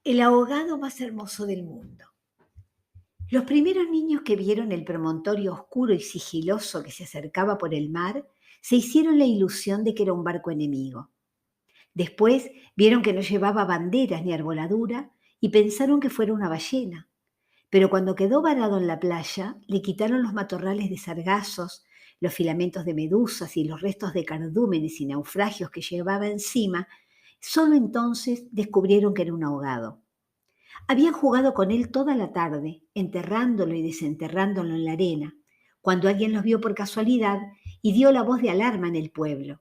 El ahogado más hermoso del mundo. Los primeros niños que vieron el promontorio oscuro y sigiloso que se acercaba por el mar se hicieron la ilusión de que era un barco enemigo. Después vieron que no llevaba banderas ni arboladura y pensaron que fuera una ballena. Pero cuando quedó varado en la playa, le quitaron los matorrales de sargazos, los filamentos de medusas y los restos de cardúmenes y naufragios que llevaba encima. Solo entonces descubrieron que era un ahogado. Habían jugado con él toda la tarde, enterrándolo y desenterrándolo en la arena, cuando alguien los vio por casualidad y dio la voz de alarma en el pueblo.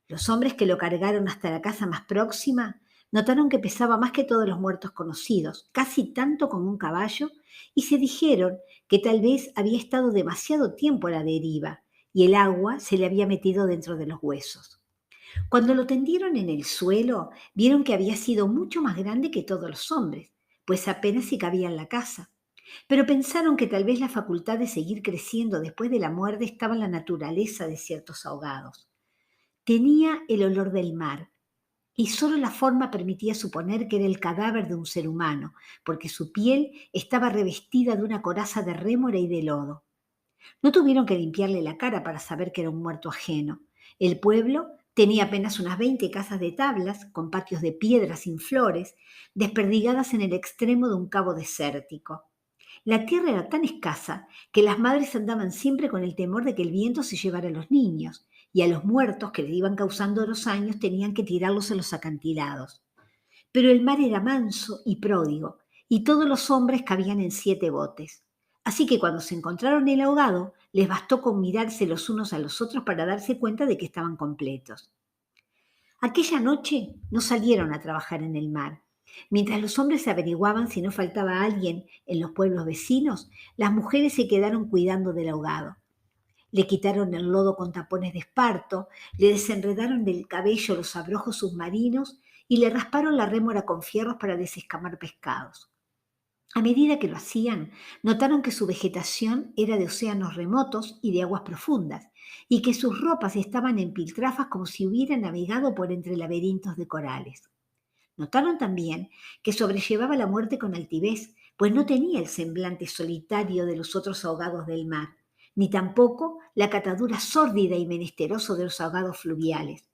Los hombres que lo cargaron hasta la casa más próxima notaron que pesaba más que todos los muertos conocidos, casi tanto como un caballo, y se dijeron que tal vez había estado demasiado tiempo a la deriva y el agua se le había metido dentro de los huesos. Cuando lo tendieron en el suelo, vieron que había sido mucho más grande que todos los hombres, pues apenas si cabía en la casa. Pero pensaron que tal vez la facultad de seguir creciendo después de la muerte estaba en la naturaleza de ciertos ahogados. Tenía el olor del mar, y solo la forma permitía suponer que era el cadáver de un ser humano, porque su piel estaba revestida de una coraza de rémora y de lodo. No tuvieron que limpiarle la cara para saber que era un muerto ajeno. El pueblo tenía apenas unas 20 casas de tablas, con patios de piedra sin flores, desperdigadas en el extremo de un cabo desértico. La tierra era tan escasa que las madres andaban siempre con el temor de que el viento se llevara a los niños, y a los muertos que les iban causando los años tenían que tirarlos a los acantilados. Pero el mar era manso y pródigo, y todos los hombres cabían en 7 botes. Así que cuando se encontraron el ahogado, les bastó con mirarse los unos a los otros para darse cuenta de que estaban completos. Aquella noche no salieron a trabajar en el mar. Mientras los hombres averiguaban si no faltaba alguien en los pueblos vecinos, las mujeres se quedaron cuidando del ahogado. Le quitaron el lodo con tapones de esparto, le desenredaron del cabello los abrojos submarinos y le rasparon la rémora con fierros para desescamar pescados. A medida que lo hacían, notaron que su vegetación era de océanos remotos y de aguas profundas, y que sus ropas estaban en piltrafas como si hubiera navegado por entre laberintos de corales. Notaron también que sobrellevaba la muerte con altivez, pues no tenía el semblante solitario de los otros ahogados del mar, ni tampoco la catadura sórdida y menesteroso de los ahogados fluviales.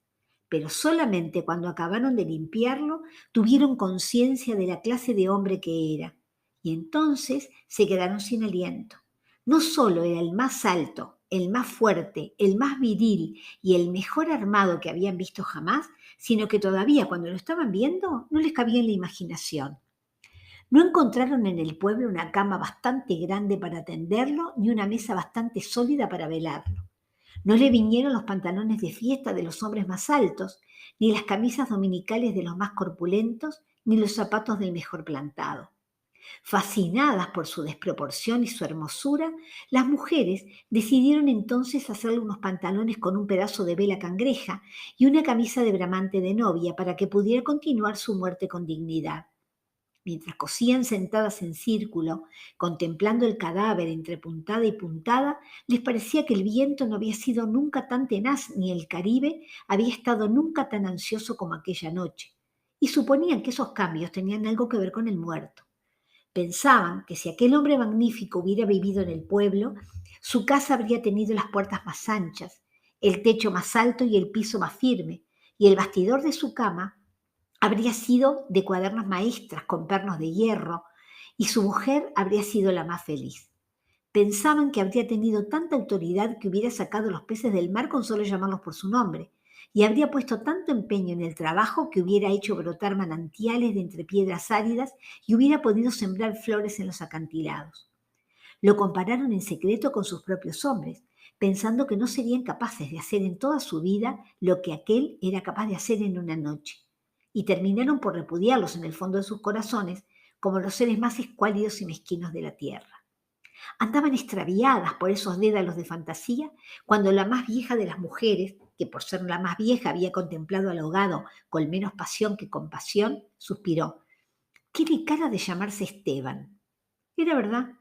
Pero solamente cuando acabaron de limpiarlo tuvieron conciencia de la clase de hombre que era, y entonces se quedaron sin aliento. No solo era el más alto, el más fuerte, el más viril y el mejor armado que habían visto jamás, sino que todavía cuando lo estaban viendo no les cabía en la imaginación. No encontraron en el pueblo una cama bastante grande para tenderlo ni una mesa bastante sólida para velarlo. No le vinieron los pantalones de fiesta de los hombres más altos, ni las camisas dominicales de los más corpulentos, ni los zapatos del mejor plantado. Fascinadas por su desproporción y su hermosura, las mujeres decidieron entonces hacerle unos pantalones con un pedazo de vela cangreja y una camisa de bramante de novia para que pudiera continuar su muerte con dignidad. Mientras cosían sentadas en círculo, contemplando el cadáver entre puntada y puntada, les parecía que el viento no había sido nunca tan tenaz ni el Caribe había estado nunca tan ansioso como aquella noche, y suponían que esos cambios tenían algo que ver con el muerto. Pensaban que si aquel hombre magnífico hubiera vivido en el pueblo, su casa habría tenido las puertas más anchas, el techo más alto y el piso más firme, y el bastidor de su cama habría sido de cuadernos maestras con pernos de hierro, y su mujer habría sido la más feliz. Pensaban que habría tenido tanta autoridad que hubiera sacado los peces del mar con solo llamarlos por su nombre, y habría puesto tanto empeño en el trabajo que hubiera hecho brotar manantiales de entre piedras áridas y hubiera podido sembrar flores en los acantilados. Lo compararon en secreto con sus propios hombres, pensando que no serían capaces de hacer en toda su vida lo que aquel era capaz de hacer en una noche, y terminaron por repudiarlos en el fondo de sus corazones como los seres más escuálidos y mezquinos de la tierra. Andaban extraviadas por esos dédalos de fantasía cuando la más vieja de las mujeres, que por ser la más vieja había contemplado al ahogado con menos pasión que compasión, suspiró. Tiene cara de llamarse Esteban. Era verdad.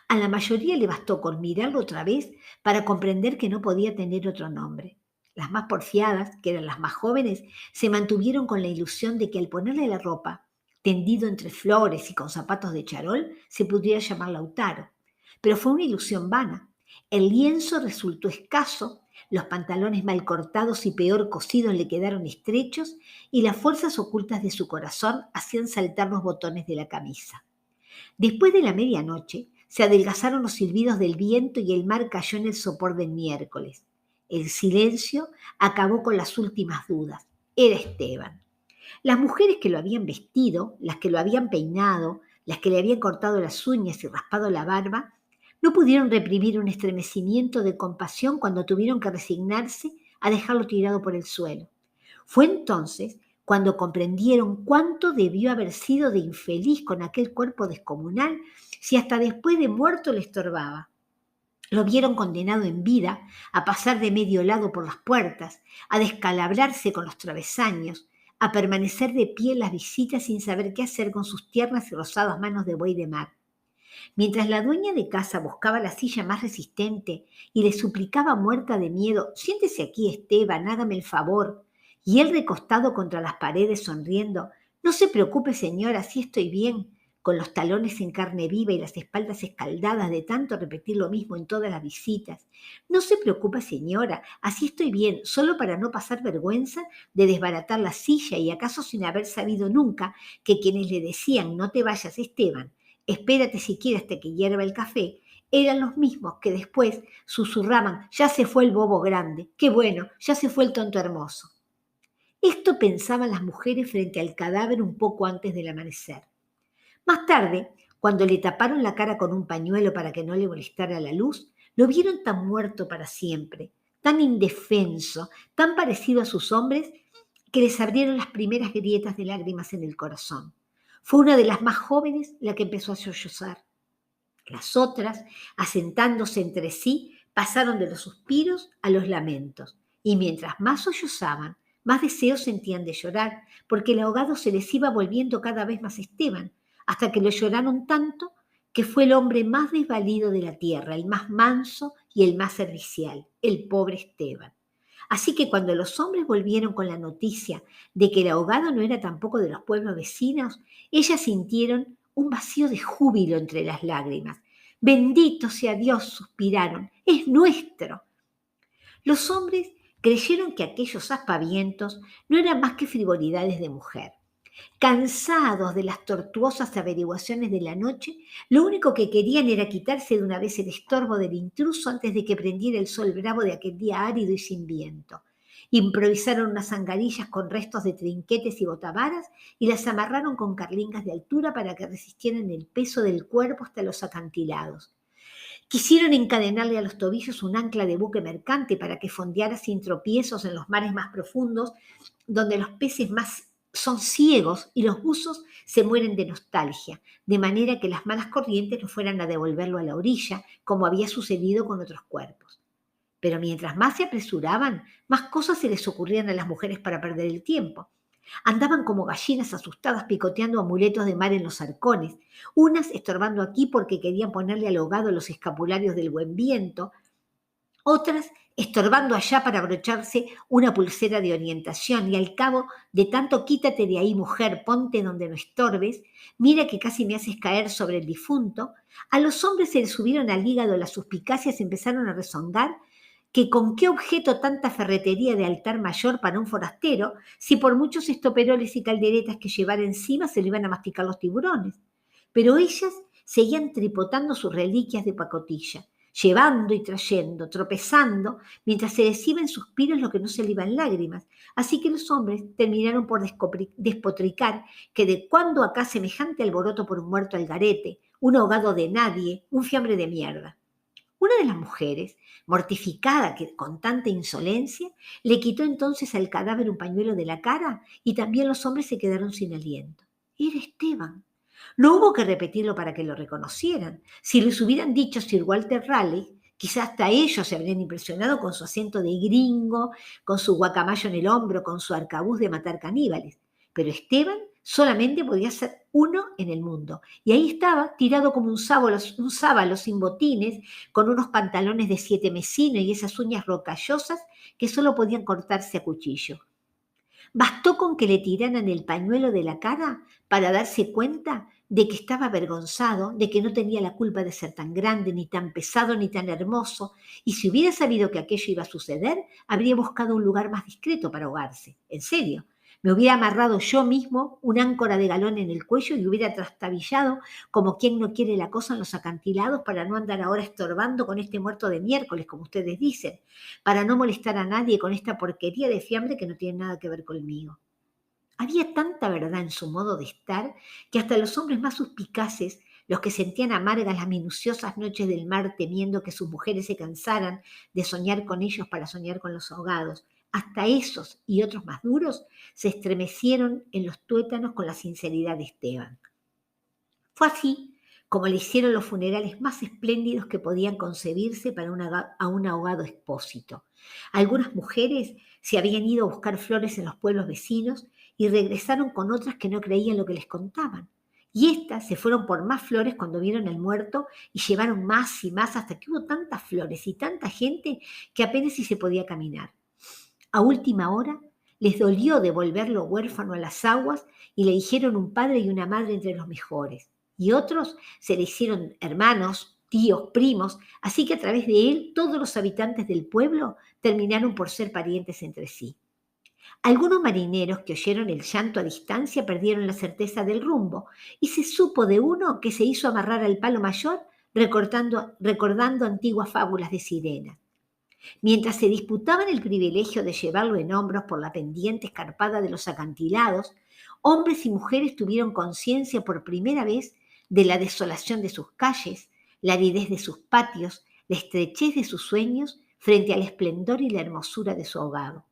A la mayoría le bastó con mirarlo otra vez para comprender que no podía tener otro nombre. Las más porfiadas, que eran las más jóvenes, se mantuvieron con la ilusión de que al ponerle la ropa tendido entre flores y con zapatos de charol, se pudiera llamar Lautaro. Pero fue una ilusión vana. El lienzo resultó escaso, los pantalones mal cortados y peor cosidos le quedaron estrechos y las fuerzas ocultas de su corazón hacían saltar los botones de la camisa. Después de la medianoche, se adelgazaron los silbidos del viento y el mar cayó en el sopor del miércoles. El silencio acabó con las últimas dudas. Era Esteban. Las mujeres que lo habían vestido, las que lo habían peinado, las que le habían cortado las uñas y raspado la barba, no pudieron reprimir un estremecimiento de compasión cuando tuvieron que resignarse a dejarlo tirado por el suelo. Fue entonces cuando comprendieron cuánto debió haber sido de infeliz con aquel cuerpo descomunal si hasta después de muerto le estorbaba. Lo vieron condenado en vida a pasar de medio lado por las puertas, a descalabrarse con los travesaños, a permanecer de pie en las visitas sin saber qué hacer con sus tiernas y rosadas manos de buey de mar. Mientras la dueña de casa buscaba la silla más resistente y le suplicaba muerta de miedo: «Siéntese aquí, Esteban, hágame el favor», y él recostado contra las paredes sonriendo: «No se preocupe, señora, así estoy bien», con los talones en carne viva y las espaldas escaldadas de tanto repetir lo mismo en todas las visitas. «No se preocupe, señora, así estoy bien, solo para no pasar vergüenza de desbaratar la silla y acaso sin haber sabido nunca que quienes le decían «No te vayas, Esteban, espérate siquiera hasta que hierva el café», eran los mismos que después susurraban: «Ya se fue el bobo grande, qué bueno, ya se fue el tonto hermoso». Esto pensaban las mujeres frente al cadáver un poco antes del amanecer. Más tarde, cuando le taparon la cara con un pañuelo para que no le molestara la luz, lo vieron tan muerto para siempre, tan indefenso, tan parecido a sus hombres, que les abrieron las primeras grietas de lágrimas en el corazón. Fue una de las más jóvenes la que empezó a sollozar. Las otras, asentándose entre sí, pasaron de los suspiros a los lamentos, y mientras más sollozaban, más deseos sentían de llorar, porque el ahogado se les iba volviendo cada vez más Esteban, hasta que lo lloraron tanto que fue el hombre más desvalido de la tierra, el más manso y el más servicial, el pobre Esteban. Así que cuando los hombres volvieron con la noticia de que el ahogado no era tampoco de los pueblos vecinos, ellas sintieron un vacío de júbilo entre las lágrimas. «Bendito sea Dios», suspiraron, «es nuestro». Los hombres creyeron que aquellos aspavientos no eran más que frivolidades de mujer. Cansados de las tortuosas averiguaciones de la noche, lo único que querían era quitarse de una vez el estorbo del intruso antes de que prendiera el sol bravo de aquel día árido y sin viento. Improvisaron unas zangarillas con restos de trinquetes y botavaras y las amarraron con carlingas de altura para que resistieran el peso del cuerpo hasta los acantilados. Quisieron encadenarle a los tobillos un ancla de buque mercante para que fondeara sin tropiezos en los mares más profundos, donde los peces más son ciegos y los buzos se mueren de nostalgia, de manera que las malas corrientes no fueran a devolverlo a la orilla, como había sucedido con otros cuerpos. Pero mientras más se apresuraban, más cosas se les ocurrían a las mujeres para perder el tiempo. Andaban como gallinas asustadas picoteando amuletos de mar en los arcones, unas estorbando aquí porque querían ponerle al ahogado los escapularios del buen viento, otras estorbando allá para abrocharse una pulsera de orientación, y al cabo de tanto «quítate de ahí, mujer, ponte donde no estorbes, mira que casi me haces caer sobre el difunto», a los hombres se les subieron al hígado las suspicacias y empezaron a rezongar que con qué objeto tanta ferretería de altar mayor para un forastero, si por muchos estoperoles y calderetas que llevara encima se le iban a masticar los tiburones. Pero ellas seguían tripotando sus reliquias de pacotilla, llevando y trayendo, tropezando, mientras se les iba en suspiros lo que no se le iba en lágrimas. Así que los hombres terminaron por despotricar que de cuándo acá semejante alboroto por un muerto al garete, un ahogado de nadie, un fiambre de mierda. Una de las mujeres, mortificada con tanta insolencia, le quitó entonces al cadáver un pañuelo de la cara y también los hombres se quedaron sin aliento. Era Esteban. No hubo que repetirlo para que lo reconocieran. Si les hubieran dicho Sir Walter Raleigh, quizás hasta ellos se habrían impresionado con su acento de gringo, con su guacamayo en el hombro, con su arcabuz de matar caníbales. Pero Esteban solamente podía ser uno en el mundo. Y ahí estaba, tirado como un sábalo sin botines, con unos pantalones de 7 mesinos y esas uñas rocallosas que solo podían cortarse a cuchillo. Bastó con que le tiraran el pañuelo de la cara para darse cuenta de que estaba avergonzado, de que no tenía la culpa de ser tan grande, ni tan pesado, ni tan hermoso, y si hubiera sabido que aquello iba a suceder, habría buscado un lugar más discreto para ahogarse. En serio, me hubiera amarrado yo mismo un áncora de galón en el cuello y hubiera trastabillado como quien no quiere la cosa en los acantilados para no andar ahora estorbando con este muerto de miércoles, como ustedes dicen, para no molestar a nadie con esta porquería de fiambre que no tiene nada que ver conmigo. Había tanta verdad en su modo de estar que hasta los hombres más suspicaces, los que sentían amargas las minuciosas noches del mar temiendo que sus mujeres se cansaran de soñar con ellos para soñar con los ahogados, hasta esos y otros más duros se estremecieron en los tuétanos con la sinceridad de Esteban. Fue así como le hicieron los funerales más espléndidos que podían concebirse para a un ahogado expósito. Algunas mujeres se habían ido a buscar flores en los pueblos vecinos y regresaron con otras que no creían lo que les contaban. Y éstas se fueron por más flores cuando vieron al muerto y llevaron más y más hasta que hubo tantas flores y tanta gente que apenas si se podía caminar. A última hora les dolió devolverlo huérfano a las aguas y le dijeron un padre y una madre entre los mejores. Y otros se le hicieron hermanos, tíos, primos, así que a través de él todos los habitantes del pueblo terminaron por ser parientes entre sí. Algunos marineros que oyeron el llanto a distancia perdieron la certeza del rumbo y se supo de uno que se hizo amarrar al palo mayor recordando antiguas fábulas de sirenas. Mientras se disputaban el privilegio de llevarlo en hombros por la pendiente escarpada de los acantilados, hombres y mujeres tuvieron conciencia por primera vez de la desolación de sus calles, la aridez de sus patios, la estrechez de sus sueños frente al esplendor y la hermosura de su ahogado.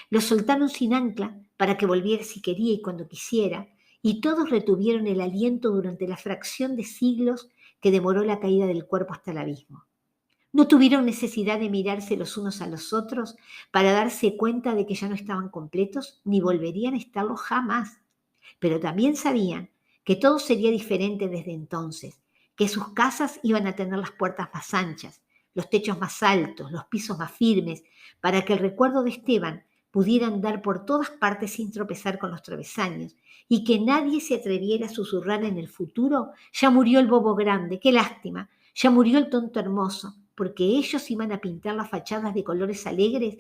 Lo soltaron sin ancla para que volviera si quería y cuando quisiera, y todos retuvieron el aliento durante la fracción de siglos que demoró la caída del cuerpo hasta el abismo. No tuvieron necesidad de mirarse los unos a los otros para darse cuenta de que ya no estaban completos ni volverían a estarlo jamás. Pero también sabían que todo sería diferente desde entonces, que sus casas iban a tener las puertas más anchas, los techos más altos, los pisos más firmes, para que el recuerdo de Esteban pudiera andar por todas partes sin tropezar con los travesaños, y que nadie se atreviera a susurrar en el futuro: ya murió el bobo grande, qué lástima, ya murió el tonto hermoso, porque ellos iban a pintar las fachadas de colores alegres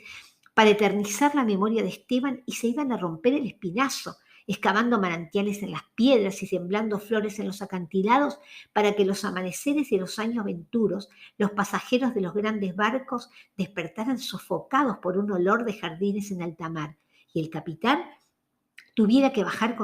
para eternizar la memoria de Esteban y se iban a romper el espinazo, excavando manantiales en las piedras y sembrando flores en los acantilados para que los amaneceres de los años venturos, los pasajeros de los grandes barcos, despertaran sofocados por un olor de jardines en alta mar y el capitán tuviera que bajar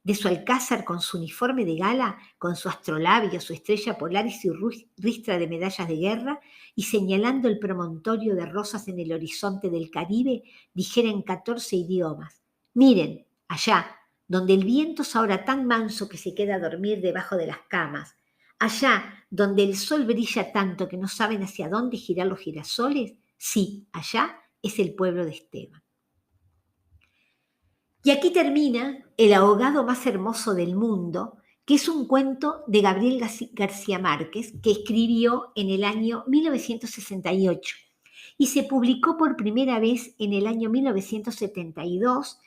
de su alcázar con su uniforme de gala, con su astrolabio, su estrella polar y su ristra de medallas de guerra, y señalando el promontorio de rosas en el horizonte del Caribe, dijera en 14 idiomas: miren, allá, donde el viento es ahora tan manso que se queda a dormir debajo de las camas, allá donde el sol brilla tanto que no saben hacia dónde girar los girasoles, sí, allá es el pueblo de Esteban. Y aquí termina El ahogado más hermoso del mundo, que es un cuento de Gabriel García Márquez, que escribió en el año 1968 y se publicó por primera vez en el año 1972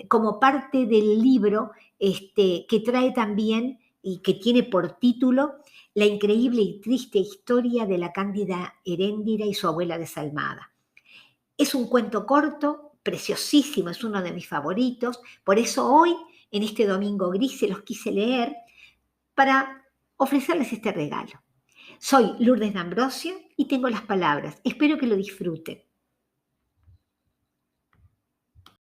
como parte del libro que trae también y que tiene por título La increíble y triste historia de la cándida Heréndira y su abuela desalmada. Es un cuento corto, preciosísimo, es uno de mis favoritos, por eso hoy, en este domingo gris, se los quise leer para ofrecerles este regalo. Soy Lourdes D'Ambrosio y tengo las palabras. Espero que lo disfruten.